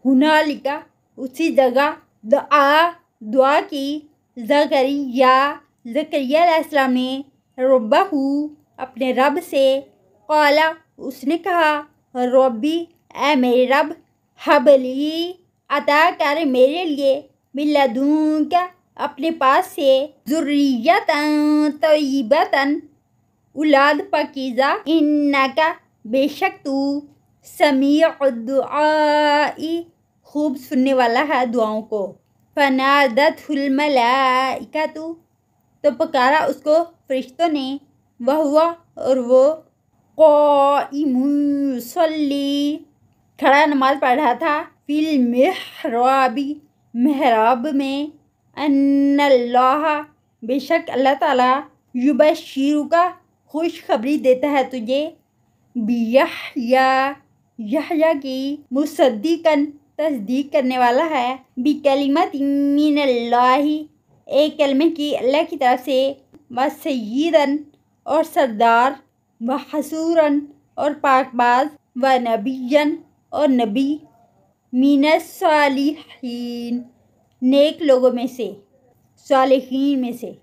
हुनालिका उसी जगह दुआ की ज़करिया अलैहिस्सलाम ने रब्बहू अपने रब से, क़ाला उसने कहा, रब्बी ए मेरे रब, हबली अता कर मेरे लिए मिन लदुनका अपने पास से, ज़ुर्रियतन तय्यिबतन औलाद पाकीज़ा, इन्नका बेशक तू समीउद दुआई खूब सुनने वाला है दुआओं को। फनादतहुल मलाइकतु तो पुकारा उसको फरिश्तों ने, वहुआ और वो क़ाइमुन युसल्ली खड़ा नमाज पढ़ रहा था, फिल मिहराबी महराब में, अन्नल्लाह बेशक अल्लाह ताला युबश्शिरुका खुशखबरी देता है तुझे, यहया की मुसद्दिकन तस्दीक करने वाला है, बिकलिमतिन मिनल्लाहि एक कलमे की अल्लाह की तरफ से, व सय्यिदन और सरदार, व हसूरन और पाकबाज, व नबियन और नबी, मिनस सालिहीन नेक लोगों में से, सालिहीन में से।